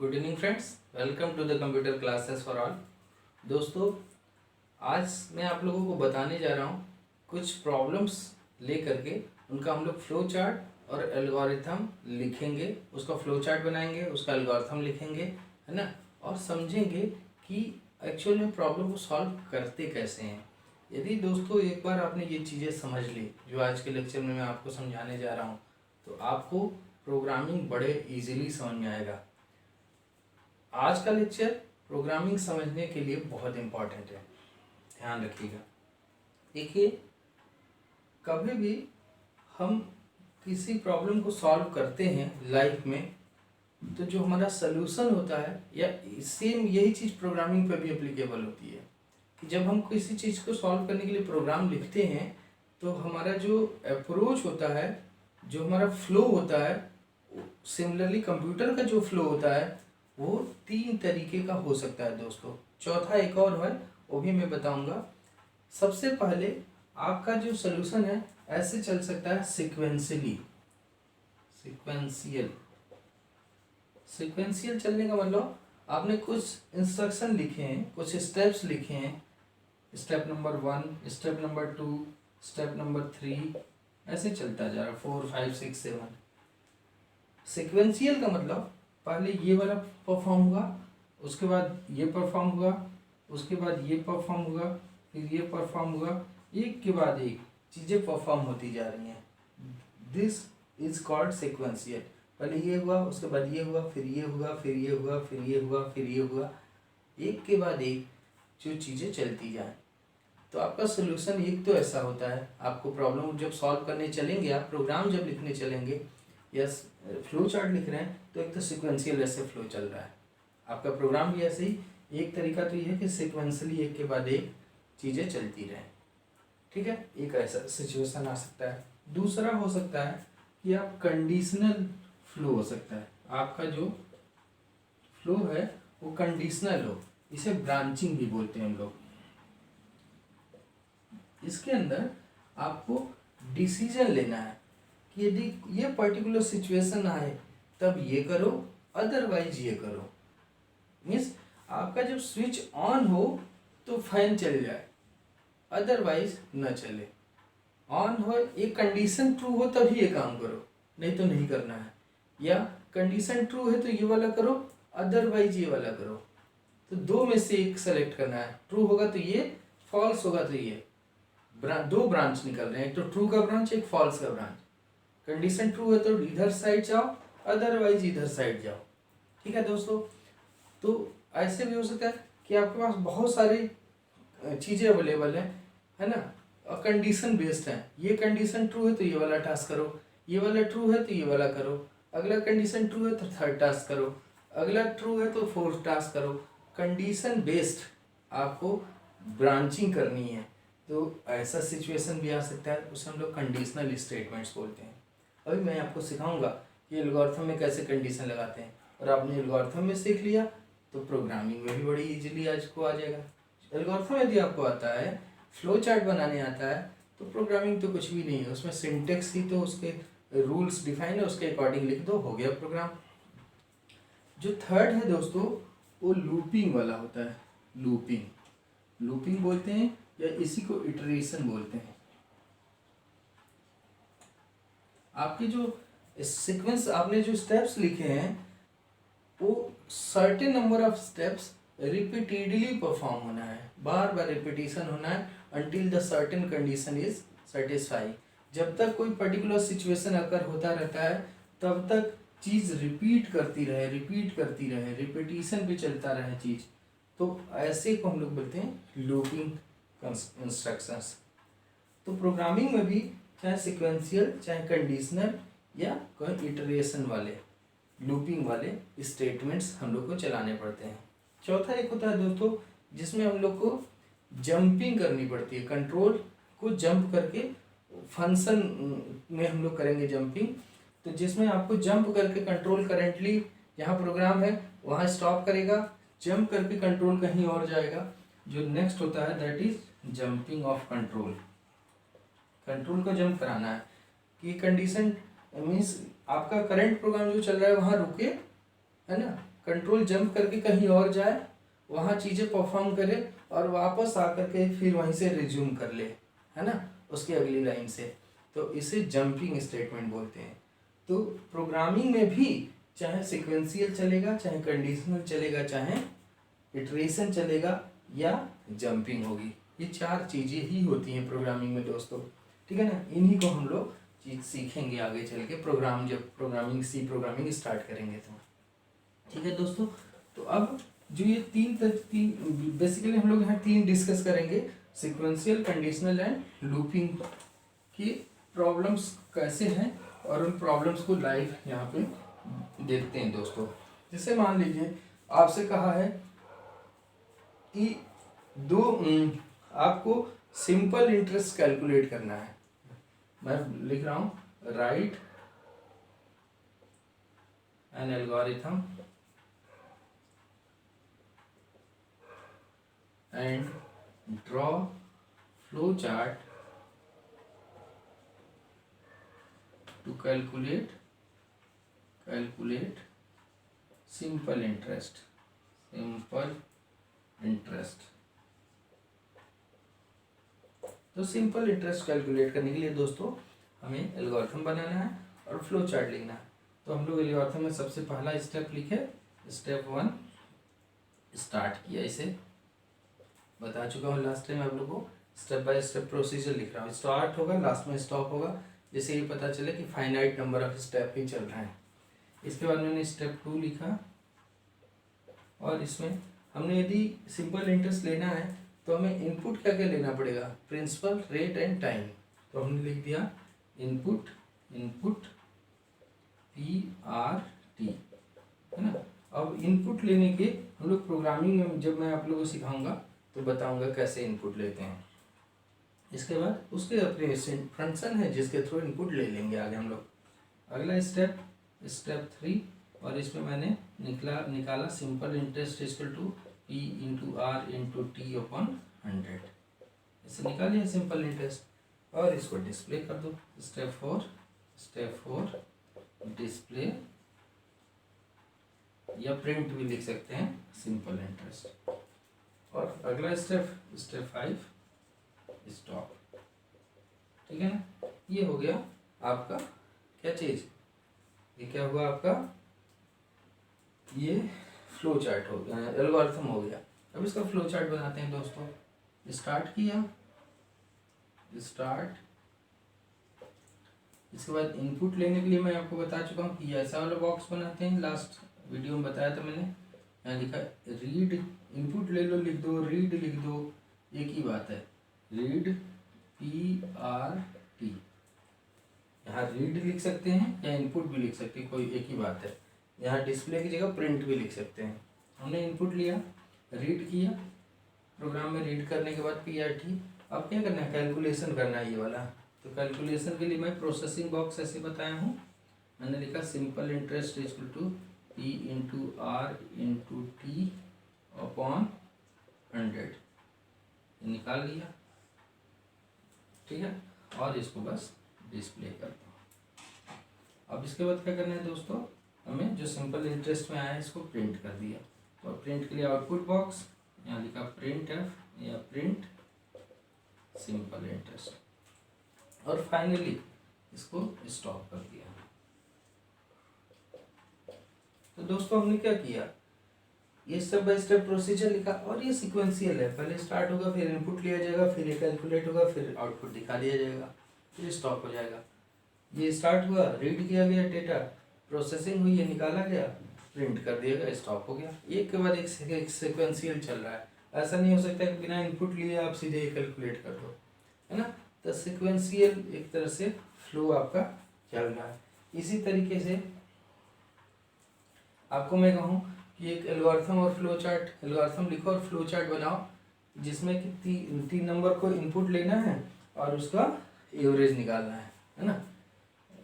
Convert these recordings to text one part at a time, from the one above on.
Good evening friends, welcome to the computer classes for all. दोस्तों, आज मैं आप लोगों को बताने जा रहा हूँ कुछ प्रॉब्लम्स लेकर के उनका हम लोग फ्लो चार्ट और एल्गोरिथम लिखेंगे, उसका फ्लो चार्ट बनाएंगे, उसका एल्गोरिथम लिखेंगे, है ना, और समझेंगे कि एक्चुअल में प्रॉब्लम को सॉल्व करते कैसे हैं। यदि दोस्तों एक बार आपने ये चीज़ें समझ ली जो आज के लेक्चर में मैं आपको समझाने जा रहा हूँ, तो आपको प्रोग्रामिंग बड़े इजीली समझ में आएगा। आज का लेक्चर प्रोग्रामिंग समझने के लिए बहुत इम्पोर्टेंट है, ध्यान रखिएगा। देखिए, कभी भी हम किसी प्रॉब्लम को सॉल्व करते हैं लाइफ में, तो जो हमारा सलूशन होता है या सेम यही चीज़ प्रोग्रामिंग पे भी एप्लीकेबल होती है कि जब हम किसी चीज़ को सॉल्व करने के लिए प्रोग्राम लिखते हैं तो हमारा जो अप्रोच होता है, जो हमारा फ्लो होता है, सिमिलरली कंप्यूटर का जो फ्लो होता है वो 3 तरीके का हो सकता है दोस्तों। चौथा एक और है, वो भी मैं बताऊंगा। सबसे पहले आपका जो सलूशन है ऐसे चल सकता है सिक्वेंशियल चलने का मतलब आपने कुछ इंस्ट्रक्शन लिखे हैं, कुछ स्टेप्स लिखे हैं, step number 1, step number 2, step number 3, ऐसे चलता जा रहा, 4, 5, 6, 7। सिक्वेंशियल का मतलब पहले ये वाला परफॉर्म हुआ, उसके बाद ये परफॉर्म हुआ, उसके बाद ये परफॉर्म हुआ, फिर ये परफॉर्म हुआ, एक के बाद एक चीज़ें परफॉर्म होती जा रही हैं। This is called sequential. पहले ये हुआ, उसके बाद ये हुआ, फिर ये हुआ, फिर ये हुआ, फिर ये हुआ, फिर ये हुआ, एक के बाद एक जो चीज़ें चलती जाए। तो आपका सोल्यूशन एक तो ऐसा होता है, आपको प्रॉब्लम जब सॉल्व करने चलेंगे, आप प्रोग्राम जब लिखने चलेंगे या फ्लो चार्ट लिख रहे हैं, तो एक तो सिक्वेंशियल ऐसे फ्लो चल रहा है, आपका प्रोग्राम भी ऐसे ही। एक तरीका तो ये है कि सिक्वेंशली एक के बाद एक चीज़ें चलती रहें, ठीक है, एक ऐसा सिचुएशन आ सकता है। दूसरा हो सकता है कि आप कंडीशनल फ्लो हो सकता है, आपका जो फ्लो है वो कंडीशनल हो, इसे ब्रांचिंग भी बोलते हैं हम लोग। इसके अंदर आपको डिसीजन लेना है कि यदि ये पर्टिकुलर सिचुएशन आए तब ये करो, अदरवाइज ये करो। मीन्स आपका जब स्विच ऑन हो तो फैन चल जाए, अदरवाइज न चले। ऑन हो, एक कंडीशन ट्रू हो तभी ये काम करो, नहीं तो नहीं करना है। या कंडीशन ट्रू है तो ये वाला करो, अदरवाइज ये वाला करो। तो दो में से एक सेलेक्ट करना है, ट्रू होगा तो ये, फॉल्स होगा तो ये। दो ब्रांच निकल रहे हैं, एक तो ट्रू का ब्रांच, एक फॉल्स का ब्रांच। कंडीशन ट्रू है तो इधर साइड जाओ, अदरवाइज इधर साइड जाओ, ठीक है दोस्तों। तो ऐसे भी हो सकता है कि आपके पास बहुत सारी चीज़ें अवेलेबल है ना, और कंडीशन बेस्ड है। ये कंडीशन ट्रू है तो ये वाला टास्क करो, ये वाला ट्रू है तो ये वाला करो, अगला कंडीशन ट्रू है तो थर्ड टास्क करो, अगला ट्रू है तो फोर्थ टास्क करो। कंडीशन बेस्ड आपको ब्रांचिंग करनी है, तो ऐसा सिचुएशन भी आ सकता है, उसे हम लोग कंडीशनल स्टेटमेंट्स बोलते हैं। अभी मैं आपको सिखाऊंगा कि एल्गोरिथम में कैसे कंडीशन लगाते हैं, और आपने एल्गोरिथम में सीख लिया तो प्रोग्रामिंग में भी बड़ी इजीली आज को आ जाएगा। एल्गोरिथम यदि आपको आता है, फ्लो चार्ट बनाने आता है, तो प्रोग्रामिंग तो कुछ भी नहीं है, उसमें सिंटेक्स ही तो उसके रूल्स डिफाइन है, उसके अकॉर्डिंग लिख दो, हो गया प्रोग्राम। जो थर्ड है दोस्तों, वो लूपिंग वाला होता है। लूपिंग बोलते हैं या इसी को इटरेशन बोलते हैं। आपके जो सीक्वेंस, आपने जो स्टेप्स लिखे हैं वो certain number of steps repeatedly perform होना है, बार बार रिपीटेशन होना है, until the certain condition is satisfied। जब तक कोई पर्टिकुलर सिचुएशन अगर होता रहता है तब तक चीज़ रिपीट करती रहे, रिपीटेशन पे चलता रहे चीज़, तो ऐसे को हम लोग बोलते हैं लूपिंग इंस्ट्रक्शंस। तो प्रोग्रामिंग में भी चाहे सिक्वेंशियल, चाहे कंडीशनल, या कोई इटरेशन वाले, लूपिंग वाले स्टेटमेंट्स हम लोग को चलाने पड़ते हैं। चौथा एक होता है दोस्तों जिसमें हम लोग को जंपिंग करनी पड़ती है, कंट्रोल को जंप करके, फंक्शन में हम लोग करेंगे जंपिंग, तो जिसमें आपको जंप करके कंट्रोल करेंटली जहाँ प्रोग्राम है वहाँ स्टॉप करेगा, जंप करके कंट्रोल कहीं और जाएगा। जो नेक्स्ट होता है that is jumping of control. Control को जंप कराना है कि कंडीशन मीन्स आपका करंट प्रोग्राम जो चल रहा है वहाँ रुके, है ना, कंट्रोल जंप करके कहीं और जाए, वहाँ चीज़ें परफॉर्म करे और वापस आकर के फिर वहीं से रिज्यूम कर ले, है ना, उसकी अगली लाइन से। तो इसे जंपिंग स्टेटमेंट बोलते हैं। तो प्रोग्रामिंग में भी चाहे सीक्वेंशियल चलेगा, चाहे कंडीशनल चलेगा, चाहे इटरेशन चलेगा या जंपिंग होगी, ये चार चीज़ें ही होती हैं प्रोग्रामिंग में दोस्तों, ठीक है ना। इन्हीं को हम लोग चीज सीखेंगे आगे चल के, जब प्रोग्रामिंग सी प्रोग्रामिंग स्टार्ट करेंगे तो, ठीक है दोस्तों। तो अब जो ये तीन बेसिकली हम लोग यहाँ तीन डिस्कस करेंगे, सिक्वेंशियल, कंडीशनल एंड लूपिंग की प्रॉब्लम्स कैसे हैं और उन प्रॉब्लम्स को लाइव यहाँ पे देखते हैं दोस्तों। जैसे मान लीजिए आपसे कहा है कि आपको सिंपल इंटरेस्ट कैलकुलेट करना है। मैं लिख रहा हूं write an algorithm and draw flow chart to calculate simple interest. तो सिंपल इंटरेस्ट कैलकुलेट करने के लिए दोस्तों हमें एल्गोरिथम बनाना है और फ्लो चार्ट लिखना है। तो हम लोग एल्गोरिथम में सबसे पहला स्टेप लिखे, स्टेप 1 स्टार्ट किया। इसे बता चुका हूँ लास्ट टाइम आप लोगों को, स्टेप बाय स्टेप प्रोसीजर लिख रहा हूँ। स्टार्ट होगा, लास्ट में स्टॉप होगा, जिससे ये पता चले कि फाइनाइट नंबर ऑफ स्टेप ही चल रहा है। इसके बाद मैंने स्टेप 2 लिखा और इसमें हमने यदि सिंपल इंटरेस्ट लेना है तो हमें इनपुट क्या क्या लेना पड़ेगा, प्रिंसिपल, रेट एंड टाइम। तो हमने लिख दिया इनपुट PRT, है ना। अब इनपुट लेने के हम लोग प्रोग्रामिंग में जब मैं आप लोगों को सिखाऊंगा तो बताऊंगा कैसे इनपुट लेते हैं। इसके बाद उसके अपने फंक्शन है जिसके थ्रू इनपुट ले लेंगे आगे हम लोग। अगला स्टेप 3, और इसमें मैंने निकाला simple interest equal to P into R into T upon 100। इसे निकालिए सिंपल इंटरेस्ट और इसको डिस्प्ले कर दो। स्टेप 4 डिस्प्ले या प्रिंट भी लिख सकते हैं सिंपल इंटरेस्ट। और अगला स्टेप 5 स्टॉप, ठीक है ना। ये हो गया आपका क्या चीज, ये क्या हुआ आपका, ये फ्लो चार्ट हो गया, एल्गोरिथम हो गया। अब इसका फ्लो चार्ट बनाते हैं दोस्तों। स्टार्ट किया, इसके बाद इनपुट लेने के लिए मैं आपको बता चुका हूँ कि ऐसा वाला बॉक्स बनाते हैं, लास्ट वीडियो में बताया था मैंने। यहाँ लिखा रीड, इनपुट ले लो, लिख दो, रीड लिख दो, एक ही बात है, रीड PRT। यहाँ रीड लिख सकते हैं या इनपुट भी लिख सकते हैं, कोई एक ही बात है। यहाँ डिस्प्ले की जगह प्रिंट भी लिख सकते हैं। हमने इनपुट लिया, रीड किया, प्रोग्राम में रीड करने के बाद PRT। अब क्या करना है, कैलकुलेशन करना है ये वाला। तो कैलकुलेशन के लिए मैं प्रोसेसिंग बॉक्स ऐसे बताया हूँ, मैंने लिखा simple interest equal to P into R into T upon 100, निकाल लिया, ठीक है। और इसको बस डिस्प्ले कर दो। अब इसके बाद क्या करना है दोस्तों, हमें जो सिंपल इंटरेस्ट में आया है इसको प्रिंट कर दिया। तो प्रिंट के लिए आउटपुट बॉक्स, यहाँ लिखा प्रिंट F या प्रिंट सिंपल इंटरेस्ट, और फाइनली इसको स्टॉप कर दिया। तो दोस्तों हमने क्या किया, ये स्टेप बाय स्टेप प्रोसीजर लिखा और ये सीक्वेंशियल है। पहले स्टार्ट होगा, फिर इनपुट लिया जाएगा, फिर ये कैलकुलेट होगा, फिर आउटपुट दिखा दिया जाएगा, फिर स्टॉप हो जाएगा। ये स्टार्ट हुआ, रीड किया गया डेटा, प्रोसेसिंग हुई, ये निकाला गया, प्रिंट कर दिया गया, स्टॉप हो गया। एक के बाद एक सीक्वेंशियल चल रहा है। ऐसा नहीं हो सकता कि बिना इनपुट लिए आप सीधे ही कैलकुलेट कर दो, है ना। तो सीक्वेंशियल एक तरह से फ्लो आपका चल रहा है। इसी तरीके से आपको मैं कहूँ कि एक एल्गोरिथम और फ्लो चार्ट, एल्गोरिथम लिखो और फ्लो चार्ट बनाओ, जिसमें कि तीन नंबर को इनपुट लेना है और उसका एवरेज निकालना है ना।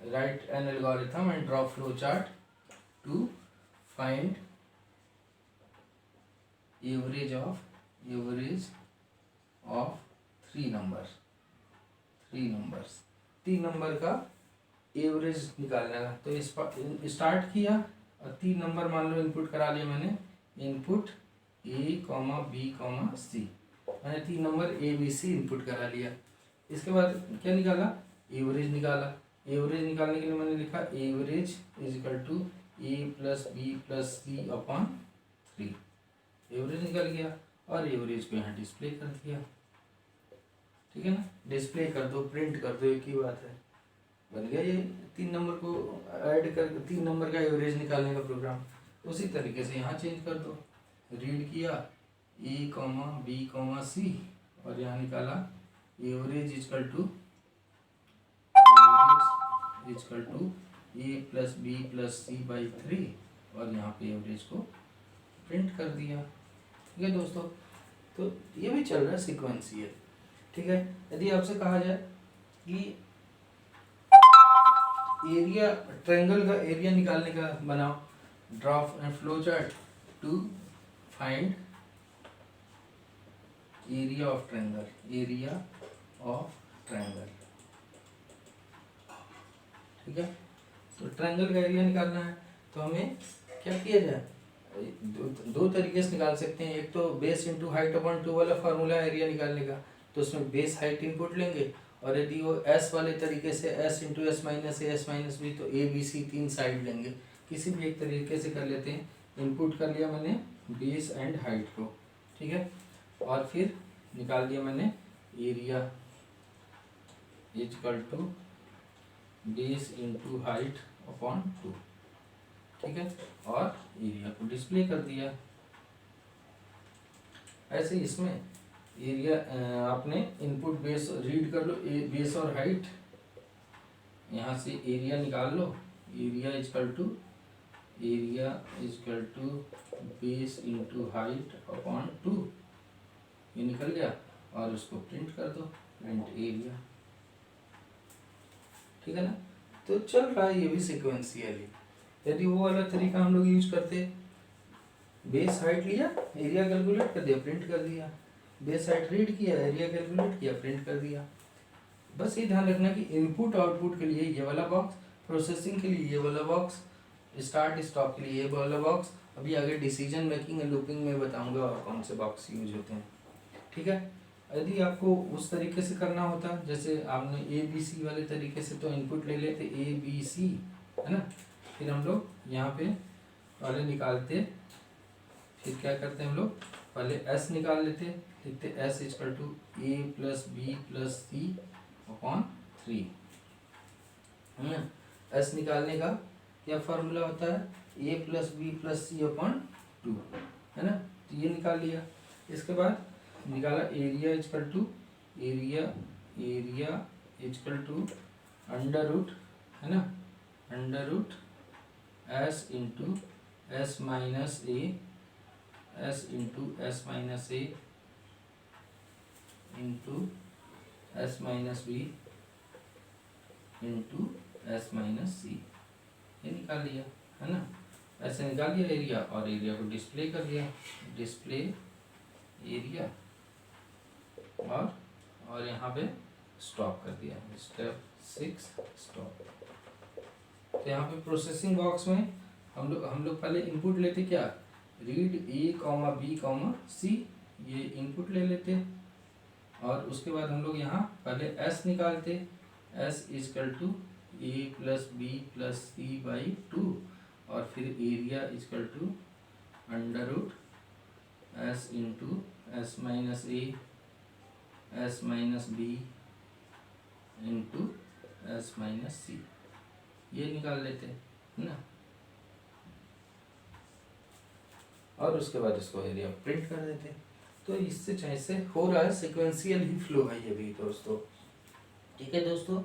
Write an algorithm and draw flow chart to find average of three numbers, तीन नंबर का एवरेज निकालना है। तो स्टार्ट किया और 3 नंबर मान लो इनपुट करा लिया मैंने, input A comma B comma C, मैंने 3 number A B C input करा लिया। इसके बाद क्या निकाला, एवरेज निकाला। एवरेज निकालने के लिए मैंने लिखा average is equal to A plus B plus C upon 3। Average निकल गया और एवरेज को यहाँ डिस्प्ले कर दिया। ठीक है ना, डिस्प्ले कर दो, प्रिंट कर दो, एक ही बात है, बन गया ये 3 नंबर को ऐड कर 3 नंबर का एवरेज निकालने का प्रोग्राम। उसी तरीके से यहाँ चेंज कर दो, रीड किया A comma B comma C और यहाँ निकाला average is equal to A plus B plus C by 3 और यहाँ पे एवरेज को प्रिंट कर दिया। ठीक है दोस्तों, तो ये भी चल रहा है सिक्वेंशियल। ठीक है, यदि आपसे कहा जाए कि एरिया ट्रायंगल का एरिया निकालने का बनाओ, draw flow chart to find area of triangle, area of triangle. ठीक है, तो ट्रायंगल का एरिया निकालना है तो हमें क्या किया जाए, दो तरीके से निकाल सकते हैं। एक तो बेस इंटू हाइट अपॉन 2 वाला फार्मूला एरिया निकालने का, तो उसमें बेस हाइट इनपुट लेंगे और यदि वो एस वाले तरीके से S into S minus A S minus B, तो ए बी सी 3 साइड लेंगे। किसी भी एक तरीके से कर लेते हैं। इनपुट कर लिया मैंने बेस एंड हाइट को, ठीक है, और फिर निकाल दिया मैंने area is equal to base into height upon 2। ठीक है, और एरिया को डिस्प्ले कर दिया। ऐसे इसमें एरिया आपने इनपुट बेस रीड कर लो, बेस और हाइट, यहाँ से एरिया निकाल लो। Area is equal to base into height upon 2, ये निकल गया और उसको प्रिंट कर दो, प्रिंट एरिया। ठीक है ना, तो चल रहा है ये भी सिक्वेंशियली। यदि वो वाला तरीका हम लोग यूज करते, बेस हाइट लिया, एरिया कैलकुलेट कर दिया, प्रिंट कर दिया, बेस हाइट रीड किया, एरिया कैलकुलेट किया, प्रिंट कर दिया। बस ये ध्यान रखना कि इनपुट आउटपुट के लिए ये वाला बॉक्स, प्रोसेसिंग के लिए ये वाला बॉक्स, स्टार्ट स्टॉप के लिए ये वाला बॉक्स। अभी आगे डिसीजन मेकिंग एंड लूपिंग में बताऊंगा कौन से बॉक्स यूज होते हैं। ठीक है, यदि आपको उस तरीके से करना होता, जैसे आपने ए बी सी वाले तरीके से तो इनपुट ले लेते ए बी सी, है ना, फिर हम लोग यहाँ पे पहले निकालते, फिर क्या करते हैं हम लोग, पहले एस निकाल लेते, लिखते S is equal to A plus B plus C upon 3, है ना। एस निकालने का क्या फार्मूला होता है, ए plus B plus C upon 2, है ना, तो ये निकाल लिया। इसके बाद निकाला area is equal to area is equal to under root, है ना, under root S into S minus A, S into S minus A into S minus B into S minus C, ये निकाल लिया, है ना। ऐसे निकाल दिया एरिया और एरिया को डिस्प्ले कर दिया, डिस्प्ले एरिया, और यहाँ पे स्टॉप कर दिया, स्टेप 6 स्टॉप। तो यहाँ पे प्रोसेसिंग बॉक्स में हम लोग पहले इनपुट लेते, क्या, read A comma B comma C, ये इनपुट ले लेते, और उसके बाद हम लोग यहाँ पहले एस निकालते, S is equal to A plus B plus C by 2, और फिर area is equal to under root S into S minus A S minus B into S minus C, ये निकाल लेते हैं ना, और उसके बाद इसको एरिया प्रिंट कर देते हैं। तो इससे जैसे हो रहा है सिक्वेंशियल ही फ्लो है ये भी दोस्तों। ठीक है दोस्तों,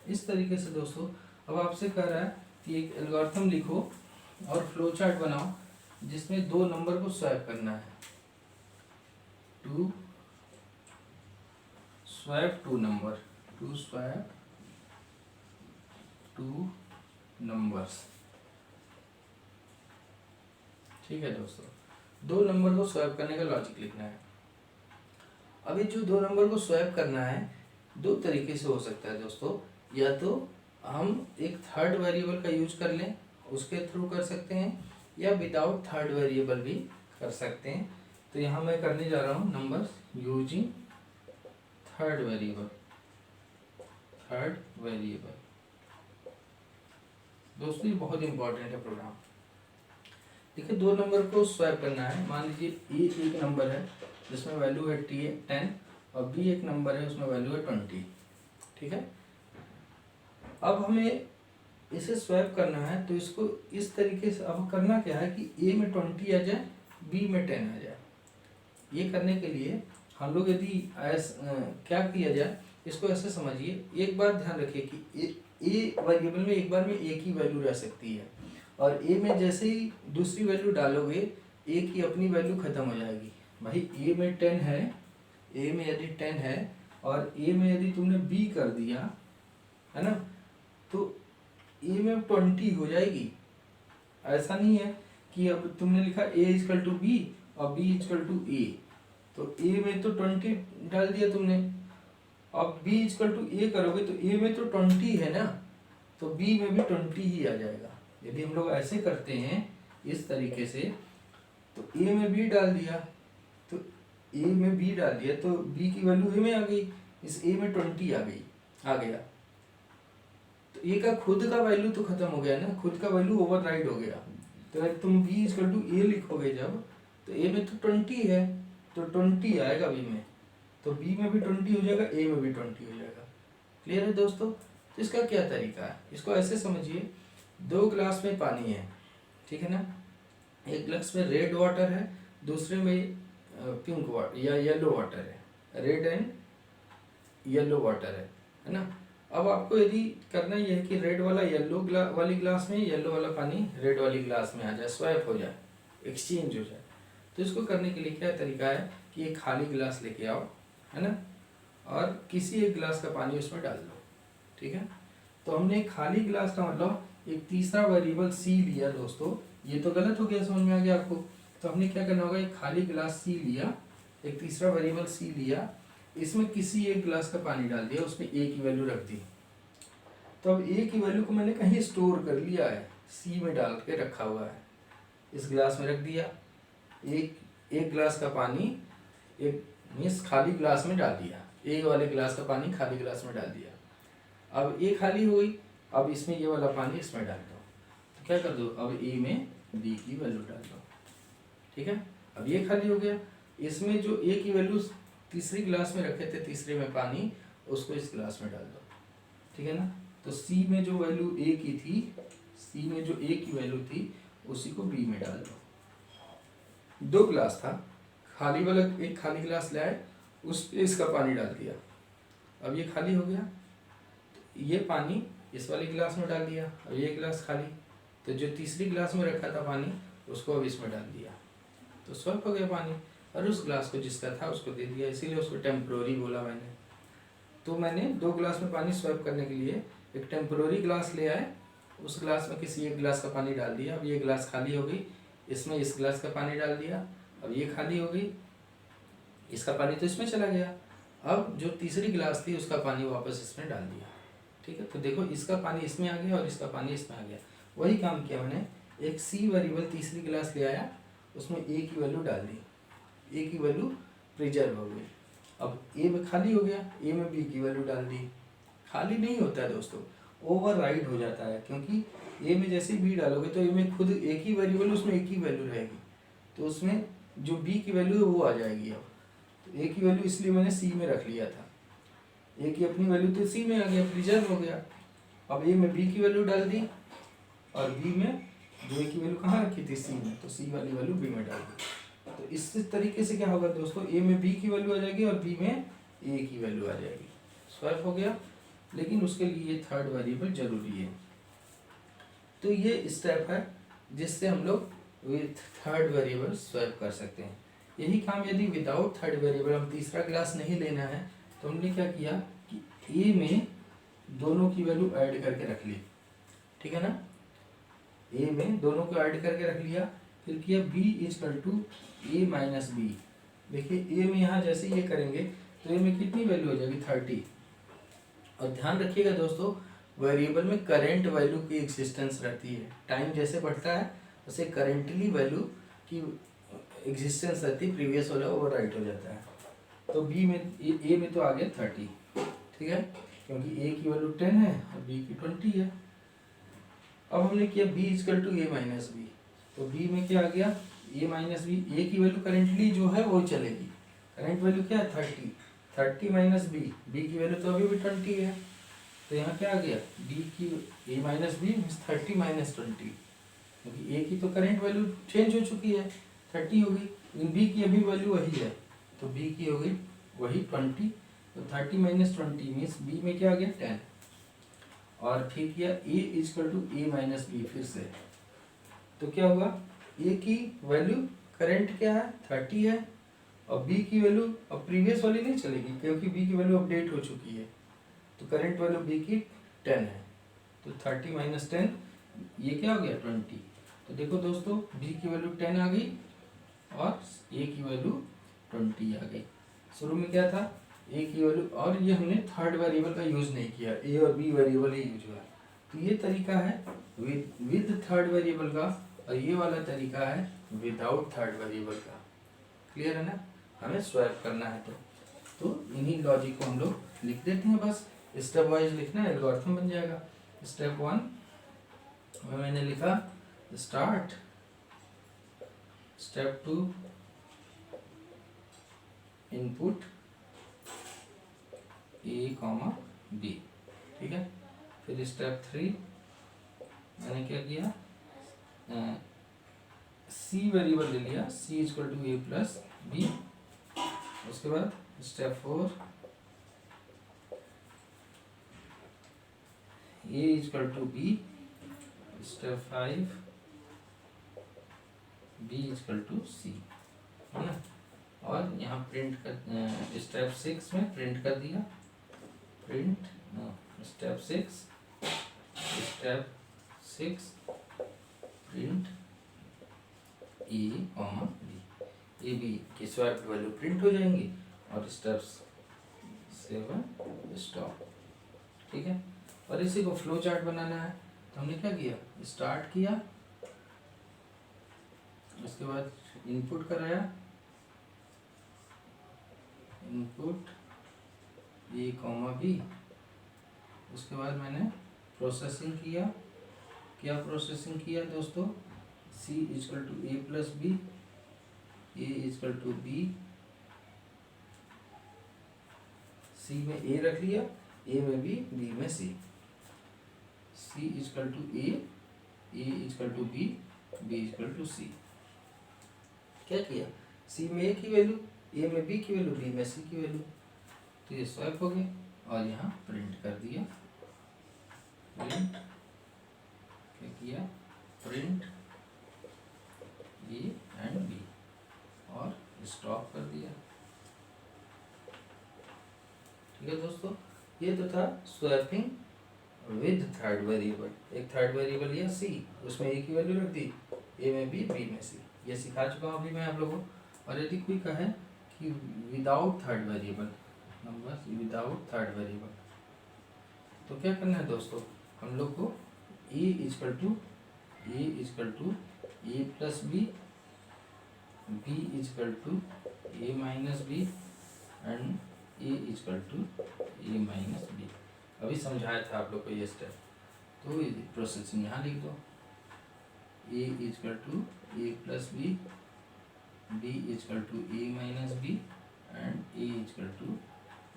इस तरीके से दोस्तों अब आपसे कह रहा है कि एक एल्गोरिथम लिखो और फ्लो चार्ट बनाओ जिसमें 2 नंबर को स्वैप करना है, to swap 2 number, to swap 2 numbers. ठीक है दोस्तों, 2 नंबर को स्वैप करने का लॉजिक लिखना है। अभी जो 2 नंबर को स्वैप करना है 2 तरीके से हो सकता है दोस्तों, या तो हम एक थर्ड वेरिएबल का यूज कर लें उसके थ्रू कर सकते हैं या विदाउट थर्ड वेरिएबल भी कर सकते हैं। तो यहाँ मैं करने जा रहा हूँ नंबर्स यूजिंग थर्ड वेरिएबल। दोस्तों ये बहुत इंपॉर्टेंट है प्रोग्राम। देखिए 2 नंबर को स्वैप करना है। मान लीजिए ए एक नंबर है जिसमें वैल्यू है 10 और बी एक नंबर है उसमें वैल्यू है 20। ठीक है, अब हमें इसे स्वैप करना है तो इसको इस तरीके से अब करना क्या है कि ए में 20 आ जाए, बी में 10 आ जाए। ये करने के लिए हम लोग यदि क्या किया जाए, इसको ऐसे समझिए। एक बात ध्यान रखिए कि ए वेरिएबल में एक बार में एक ही वैल्यू रह सकती है और ए में जैसे ही दूसरी वैल्यू डालोगे ए की अपनी वैल्यू खत्म हो जाएगी। भाई ए में 10 है, ए में यदि 10 है और ए में यदि तुमने बी कर दिया है ना, तो ए में 20 हो जाएगी। ऐसा नहीं है कि अब तुमने लिखा ए इजकल टू बी और बी इजकल टू ए, तो ए में तो 20 डाल दिया तुमने, अब बी इजकल टू ए करोगे तो ए में तो 20 है ना, तो बी में भी 20 ही आ जाएगा। यदि हम लोग ऐसे करते हैं इस तरीके से, तो ए में बी डाल दिया तो ए में बी डाल दिया तो बी की वैल्यू ए में आ गई, इस ए में 20 आ गया। तो ए का खुद का वैल्यू तो खत्म हो गया ना, खुद का वैल्यू ओवरराइड हो गया। तो अगर तुम बी इजकल टू ए लिखोगे जब, तो ए में तो 20 है तो 20 आएगा बी में, तो बी में भी 20 हो जाएगा, ए में भी 20 हो जाएगा। क्लियर है दोस्तों? तो इसका क्या तरीका है, इसको ऐसे समझिए। 2 गिलास में पानी है, ठीक है ना, एक गिलास में रेड वाटर है, दूसरे में पिंक वाटर या येलो वाटर है, रेड एंड येलो वाटर है ना। अब आपको यदि करना यह है कि रेड वाला येलो वाली गिलास में, येलो वाला पानी रेड वाली गिलास में आ जाए, स्वैप हो जाए, एक्सचेंज हो जाए। तो इसको करने के लिए क्या तरीका है कि एक खाली गिलास लेके आओ, है ना, और किसी एक गिलास का पानी उसमें डाल दो। ठीक है, तो हमने खाली गिलास का मतलब एक तीसरा वेरिएबल सी लिया दोस्तों। ये तो गलत हो गया, समझ में आ गया आपको? तो हमने क्या करना होगा, एक खाली गिलास सी लिया, एक तीसरा वेरिएबल सी लिया, इसमें किसी एक गिलास का पानी डाल दिया, उसमें ए की वैल्यू रख दी। तो अब ए की वैल्यू को मैंने कहीं स्टोर कर लिया है, सी में डाल के रखा हुआ है, इस गिलास में रख दिया। एक गिलास का पानी एक मीन्स खाली गिलास में डाल दिया, ए वाले गिलास का पानी खाली गिलास में डाल दिया। अब ए खाली हो गई, अब इसमें ये वाला पानी इसमें डाल दो। तो क्या कर दो, अब ए में बी की वैल्यू डाल दो। ठीक है, अब ये खाली हो गया, इसमें जो ए की वैल्यू तीसरी गिलास में रखे थे, तीसरे में पानी, उसको इस गिलास में डाल दो। ठीक है ना, तो सी में जो वैल्यू ए की थी, सी में जो ए की वैल्यू थी, उसी को बी में डाल दो। 2 गिलास था, खाली वाला एक खाली गिलास लाए, उस पे इसका पानी डाल दिया। अब ये खाली हो गया, तो ये पानी इस वाले गिलास में डाल दिया। अब ये गिलास खाली, तो जो तीसरी गिलास में रखा था पानी, उसको अब इसमें डाल दिया, तो स्वैप हो गया पानी। और उस गिलास को जिसका था उसको दे दिया, इसीलिए उसको टेम्प्रोरी बोला मैंने। तो मैंने 2 गिलास में पानी स्वैप करने के लिए एक टेम्प्रोरी गिलास ले आए, उस गिलास में किसी एक गिलास का पानी डाल दिया। अब ये गिलास खाली हो गई, इसमें इस गिलास का पानी डाल दिया। अब ये खाली हो गई, इसका पानी तो इसमें चला गया। अब जो तीसरी गिलास थी उसका पानी वापस इसमें डाल दिया। ठीक है, तो देखो इसका पानी इसमें आ गया और इसका पानी इसमें आ गया। वही काम किया मैंने, एक सी वेरिएबल तीसरी गिलास ले आया, उसमें ए की वैल्यू डाल दी, ए की वैल्यू प्रिजर्व हो गई। अब ए में खाली हो गया, ए में बी की वैल्यू डाल दी। खाली नहीं होता है दोस्तों, ओवरराइड हो जाता है, क्योंकि ए में जैसे ही बी डालोगे तो ए में खुद एक ही वेरिएबल, उसमें एक ही वैल्यू रहेगी, तो उसमें जो बी की वैल्यू है वो आ जाएगी। अब तो ए की वैल्यू इसलिए मैंने सी में रख लिया था, ए की अपनी वैल्यू तो सी में आ गया, प्रिजर्व हो गया। अब ए में बी की वैल्यू डाल दी और बी में जो ए की वैल्यू कहाँ रखी थी, सी में, तो सी वाली वैल्यू बी में डाल दी। तो इस तरीके से क्या होगा दोस्तों, ए में बी की वैल्यू आ जाएगी और बी में ए की वैल्यू आ जाएगी, स्वैप हो गया। लेकिन उसके लिए थर्ड वेरिएबल जरूरी है। तो ये स्टेप है जिससे हम लोग विथ थर्ड वेरिएबल स्वैप कर सकते हैं। यही काम यदि विदाउट थर्ड वेरिएबल हम तीसरा क्लास नहीं लेना है, तो हमने क्या किया कि ए में दोनों की वैल्यू ऐड करके रख ली। ठीक है ना, ए में दोनों को ऐड करके रख लिया, फिर किया B is equal to A minus B. देखिए ए में यहाँ जैसे ये करेंगे तो ए में कितनी वैल्यू हो जाएगी, 30। और ध्यान रखिएगा दोस्तों, वेरिएबल में करेंट वैल्यू की एग्जिस्टेंस रहती है। टाइम जैसे बढ़ता है उसे करेंटली वैल्यू की एग्जिस्टेंस रहती है, प्रीवियस वाला ओवर राइट हो जाता है। तो बी में ए में तो आ गया 30, ठीक है, क्योंकि ए की वैल्यू 10 है और बी की 20 है। अब हमने किया B is equal to A minus B, तो बी में क्या आ गया ए माइनस बी। ए की वैल्यू करेंटली जो है वो चलेगी, करेंट वैल्यू क्या है 30 माइनस बी, बी की वैल्यू तो अभी भी 20 है, तो यहाँ क्या आ गया बी की ए माइनस बी मीन्स 30 माइनस 20, क्योंकि ए की तो करेंट वैल्यू चेंज हो चुकी है 30 होगी, बी की अभी वैल्यू वही है, तो बी की हो गई वही 20, तो 30 माइनस 20 मीन्स बी में क्या आ गया 10। और फिर किया A equal to A minus B फिर से, तो क्या हुआ ए की वैल्यू करंट क्या है 30 है, और बी की वैल्यू अब प्रीवियस वाली नहीं चलेगी क्योंकि बी की वैल्यू अपडेट हो चुकी है, तो करंट वैल्यू बी की 10 है, तो 30 माइनस 10 ये क्या हो गया 20। तो देखो दोस्तों बी की वैल्यू 10 आ गई और ए की वैल्यू 20 आ गई। शुरू में क्या था ए की वैल्यू, और ये हमने थर्ड वेरिएबल का यूज़ नहीं किया, ए और बी वेरिएबल ही यूज हुआ। तो ये तरीका है विद थर्ड वेरिएबल का, और ये वाला तरीका है विदाउट थर्ड वेरिएबल का। क्लियर है ना, हमें स्वैप करना है तो इन्हीं लॉजिक को हम लोग लिख देते हैं, बस स्टेप वाइज लिखना है, एल्गोरिथम बन जाएगा। स्टेप 1 में मैंने लिखा start, step 2 input A comma B, ठीक है। फिर स्टेप 3 मैंने क्या किया सी वेरिएबल ले लिया, C equal to A plus B. उसके बाद step 4 A equal to B, step 5 B equal to C, है ना। और यहाँ प्रिंट कर स्टेप 6 में प्रिंट कर दिया, print step 6 print A comma B, A B की स्वैप वैल्यू प्रिंट हो जाएंगी, और स्टेप 7 स्टॉप, ठीक है। और इसी को फ्लो चार्ट बनाना है, तो हमने क्या किया स्टार्ट किया, उसके बाद इनपुट कराया, इनपुट ए कॉमा बी, उसके बाद मैंने प्रोसेसिंग किया, क्या प्रोसेसिंग किया दोस्तों, C equal to A plus B, A equal to B, C में ए रख लिया, ए में बी में C, C equal to A equal to B is equal to C. क्या किया सी में ए की वैल्यू, ए में बी की वैल्यू, बी में सी की वैल्यू, तो ये स्वैप हो गए, और यहाँ प्रिंट कर दिया, प्रिंट क्या किया प्रिंट ए एंड बी, और स्टॉप कर दिया। ठीक है दोस्तों, ये तो था स्वैपिंग विद थर्ड वेरिएबल। एक थर्ड वेरिएबल लिया सी, उसमें ए की वैल्यू रख दी, ए में बी में सी, ये सिखा चुका हूँ अभी मैं आप लोगों को। और यदि कोई कहे कि without third variable, number without third variable, तो क्या करना है दोस्तों, हम लोग को A equal to A plus B is equal to A minus B and A equal to A minus B. अभी समझाया था आप लोग को ये स्टेप, तो प्रोसेसिंग यहाँ लिख दो, A equal to A plus B is equal to A minus B and A equal to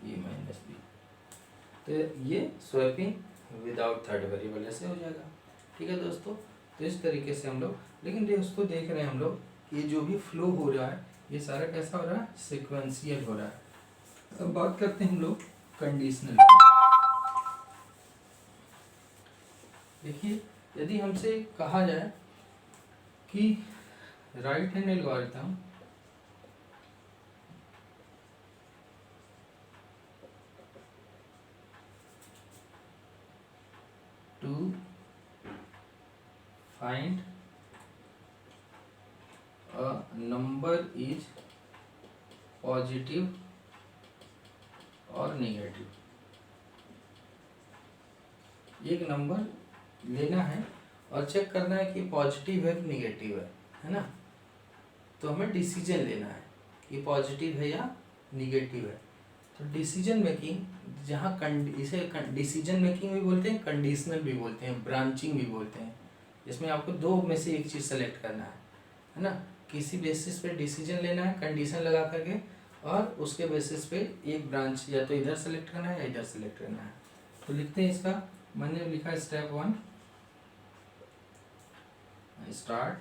A minus B. तो ये स्वैपिंग विदाउट थर्ड वेरिएबल ऐसे हो जाएगा। ठीक है दोस्तों, तो इस तरीके से हम लोग, लेकिन दोस्तों देख रहे हैं हम लोग ये जो भी फ्लो हो रहा है ये सारा कैसा हो रहा है, सिक्वेंशियल हो रहा है। अब बात करते हैं हम लोग कंडीशनल की। देखिए, यदि हमसे कहा जाए कि write and algorithm to find a number is positive और नेगेटिव, एक नंबर लेना है और चेक करना है कि पॉजिटिव है कि निगेटिव है ना। तो हमें डिसीजन लेना है कि पॉजिटिव है या निगेटिव है। तो डिसीजन मेकिंग जहाँ इसे डिसीजन मेकिंग भी बोलते हैं, कंडीशनल भी बोलते हैं, ब्रांचिंग भी बोलते हैं। इसमें आपको दो में से एक चीज़ सेलेक्ट करना है ना। किसी बेसिस पे डिसीजन लेना है कंडीशन लगा करके, और उसके बेसिस पे एक ब्रांच या तो इधर सेलेक्ट करना है या इधर सेलेक्ट करना है। तो लिखते हैं इसका, मैंने लिखा step 1 start,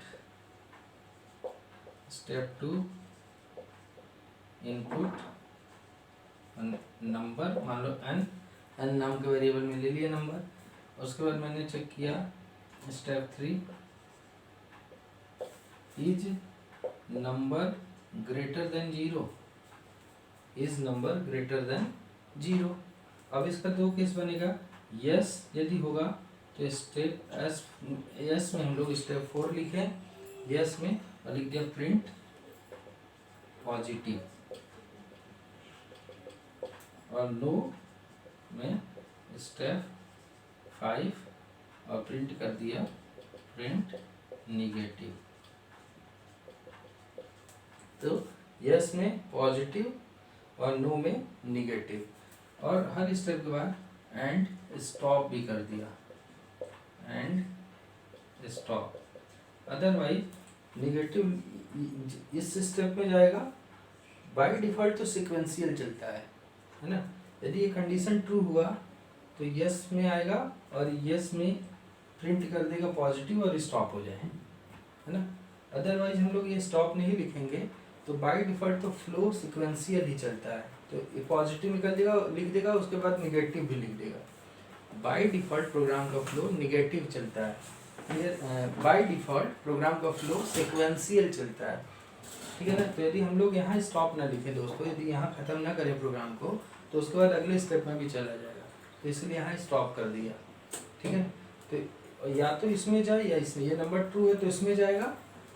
step 2 input number, मान लो एन नाम के वेरिएबल में ले लिया नंबर। उसके बाद मैंने चेक किया step 3 is number greater than 0, is number greater than 0। अब इसका दो केस बनेगा, यस यदि होगा तो स्टेप एस में हम लोग स्टेप 4 लिखे, यस में और लिख दिया प्रिंट पॉजिटिव, और नो में स्टेप 5 और प्रिंट कर दिया प्रिंट निगेटिव। तो यस में पॉजिटिव और नो में निगेटिव, और हर स्टेप के बाद एंड स्टॉप भी कर दिया, एंड स्टॉप। अदरवाइज निगेटिव इस स्टेप में जाएगा, बाय डिफॉल्ट तो सीक्वेंशियल चलता है ना। यदि ये कंडीशन ट्रू हुआ तो यस में आएगा और यस में प्रिंट कर देगा पॉजिटिव और स्टॉप हो जाए, है ना। अदरवाइज हम लोग ये स्टॉप नहीं लिखेंगे, तो बाय डिफॉल्ट तो फ्लो सीक्वेंशियल ही चलता है। तो ये पॉजिटिव निकल देगा, लिख देगा, उसके बाद निगेटिव भी लिख देगा। बाय डिफॉल्ट प्रोग्राम का फ्लो निगेटिव चलता है, बाय डिफॉल्ट प्रोग्राम का फ्लो सीक्वेंशियल चलता है, ठीक है ना। तो यदि हम लोग यहाँ स्टॉप ना लिखें दोस्तों, यदि यहाँ ख़त्म ना करें प्रोग्राम को, तो उसके बाद अगले स्टेप में भी चला जाएगा। तो इसलिए यहाँ स्टॉप कर दिया, ठीक है। तो या तो इसमें जाए या इसमें, ये नंबर ट्रू है तो इसमें जाएगा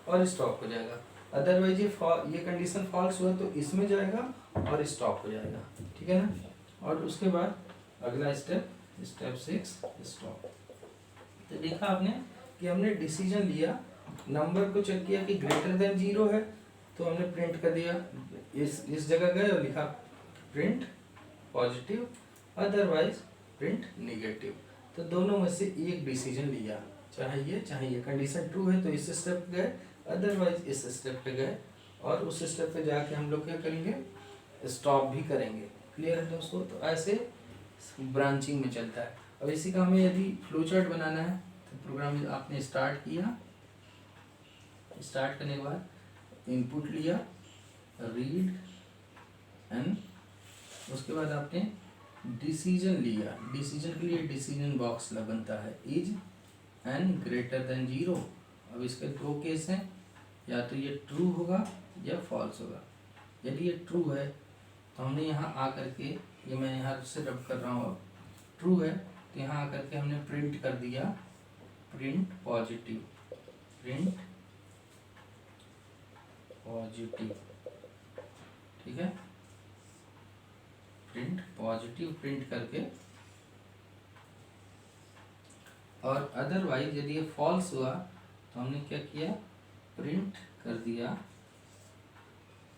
और स्टॉप हो जाएगा। अदरवाइज ये कंडीशन फॉल्स हुआ तो इसमें जाएगा और स्टॉप हो जाएगा, ठीक है ना। और उसके बाद अगला स्टेप, स्टेप 6 स्टॉप। तो देखा आपने कि हमने डिसीजन लिया, नंबर को चेक किया कि ग्रेटर देन 0 है, तो हमने प्रिंट कर दिया, इस जगह गए और लिखा print positive, otherwise print negative. तो दोनों में से एक डिसीजन लिया, चाहे ये कंडीशन ट्रू है तो इस स्टेप पे गए, अदरवाइज इस स्टेप पे गए, और उस स्टेप पे जाके हम लोग क्या करेंगे, स्टॉप भी करेंगे। क्लियर है दोस्तों। तो ऐसे ब्रांचिंग में चलता है। अब इसी का हमें यदि फ्लो चार्ट बनाना है, तो प्रोग्राम आपने स्टार्ट किया, स्टार्ट करने के बाद इनपुट लिया रीड एंड, उसके बाद आपने डिसीजन लिया, डिसीजन के लिए डिसीजन बॉक्स बनता है, इज एन ग्रेटर देन 0। अब इसके दो केस हैं, या तो ये ट्रू होगा या फॉल्स होगा। यदि ये ट्रू है तो हमने यहाँ आकर के, ये मैं यहाँ से रब कर रहा हूँ, अब ट्रू है तो यहाँ आकर के हमने प्रिंट कर दिया प्रिंट पॉजिटिव, प्रिंट पॉजिटिव, ठीक है, प्रिंट पॉजिटिव प्रिंट करके। और अदरवाइज यदि ये फॉल्स हुआ तो हमने क्या किया, प्रिंट कर दिया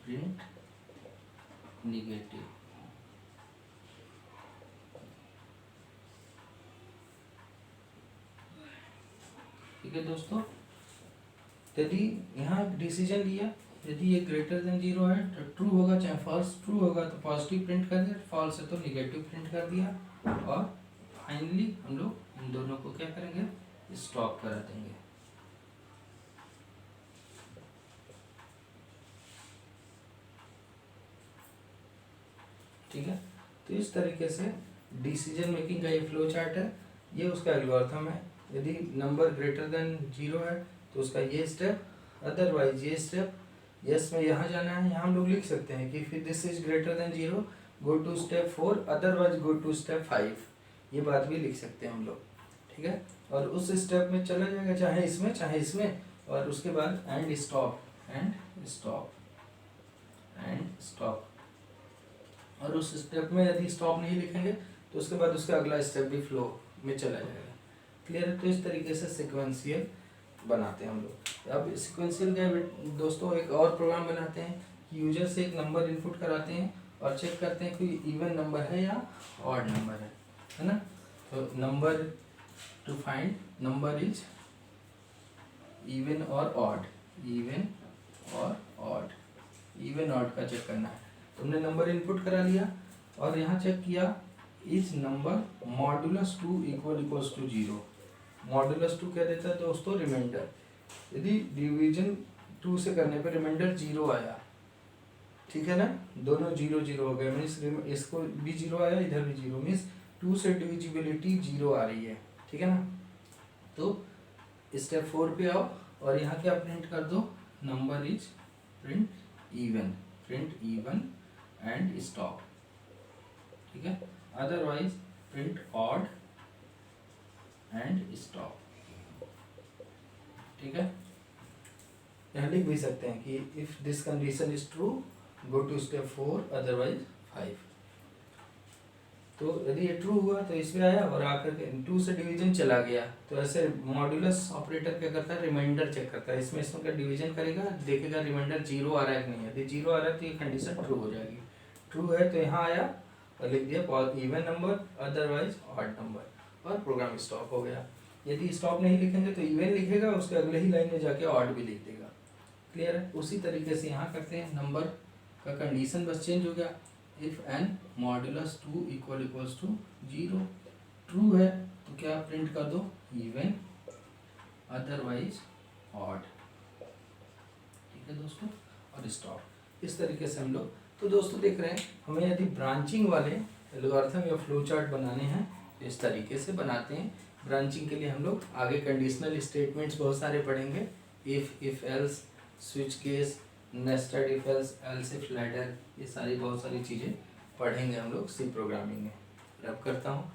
प्रिंट निगेटिव। ठीक है दोस्तों। यदि यहाँ डिसीजन लिया, यदि ये ग्रेटर देन 0 है तो ट्रू होगा, चाहे फॉल्स, ट्रू होगा तो पॉजिटिव प्रिंट कर दिया, फॉल्स है तो निगेटिव प्रिंट कर दिया, और फाइनली हम लोग इन दोनों को क्या करेंगे, स्टॉप करा देंगे। ठीक है। तो इस तरीके से डिसीजन मेकिंग का ये फ्लो चार्ट है, ये उसका एल्गोरिथम है। यदि नंबर ग्रेटर देन 0 है तो उसका ये स्टेप, अदरवाइज ये स्टेप, यस में यहाँ जाना है, यहाँ हम लोग लिख सकते हैं कि फिर this is greater than 0 go to step 4, otherwise go to step 5, ये बात भी लिख सकते हैं हम लोग, ठीक है। और उस स्टेप में चला जाएगा, चाहे इसमें, और उसके बाद and stop, and stop, and stop. और उस स्टेप में यदि स्टॉप नहीं लिखेंगे तो उसके बाद उसका अगला स्टेप भी फ्लो में चला जाएगा। क्लियर है? तो इस तरीके से सिक्वेंशियल बनाते हैं हम लोग। अब सिक्वेंशियल का दोस्तों एक और प्रोग्राम बनाते हैं कि यूजर से एक नंबर इनपुट कराते हैं और चेक करते हैं कोई इवन नंबर है या ऑड नंबर है ना। तो number two find number is even और ऑड, इवन और ऑड, इवन ऑड का चेक करना है। तुमने नंबर इनपुट करा लिया और यहाँ चेक किया is number modulus 2 equals to 0। Modulus 2 क्या देता है दोस्तों? रिमाइंडर। यदि डिवीजन 2 से करने पर रिमाइंडर 0 आया, ठीक है ना, दोनों 0 0 हो गए, मीन्स इसको भी 0 आया, इधर भी 0, मीन्स 2 से डिविजिबिलिटी 0 आ रही है, ठीक है ना। तो स्टेप 4 पे आओ और यहाँ क्या प्रिंट कर दो? Number is print even and stop, ठीक है। Otherwise print odd and stop, ठीक है। यहाँ लिख भी सकते हैं कि if this condition is true go to step 4 otherwise 5। तो यदि ये ट्रू हुआ तो इसमें आया और आकर के 2 से डिवीजन चला गया, तो ऐसे मॉड्यूलस ऑपरेटर क्या करता है? रिमाइंडर चेक करता है। इसमें का डिवीजन करेगा, देखेगा रिमाइंडर 0 आ रहा है कि नहीं। यदि 0 आ रहा है तो ये कंडीशन ट्रू हो जाएगी। ट्रू है तो यहाँ आया और लिख दिया even number otherwise odd number और प्रोग्राम स्टॉप हो गया। यदि स्टॉप नहीं लिखेंगे तो इवन लिखेगा, उसके अगले ही लाइन में जाके ऑड भी लिख देगा। क्लियर है? उसी तरीके से यहाँ करते हैं, नंबर का कंडीशन बस चेंज हो गया। If N modulus 2 equals to 0 true है तो क्या प्रिंट कर दो? इवन अदरवाइज ऑड, ठीक है दोस्तों, और स्टॉप। इस तरीके से हम लोग, तो दोस्तों देख रहे हैं, हमें यदि ब्रांचिंग वाले एल्गोरिथम या फ्लो चार्ट बनाने हैं तो इस तरीके से बनाते हैं। ब्रांचिंग के लिए हम लोग आगे कंडीशनल स्टेटमेंट्स बहुत सारे पढ़ेंगे, if else, switch case, nested if else, else if ladder, ये सारी बहुत सारी चीज़ें पढ़ेंगे हम लोग सी प्रोग्रामिंग में। रब करता हूँ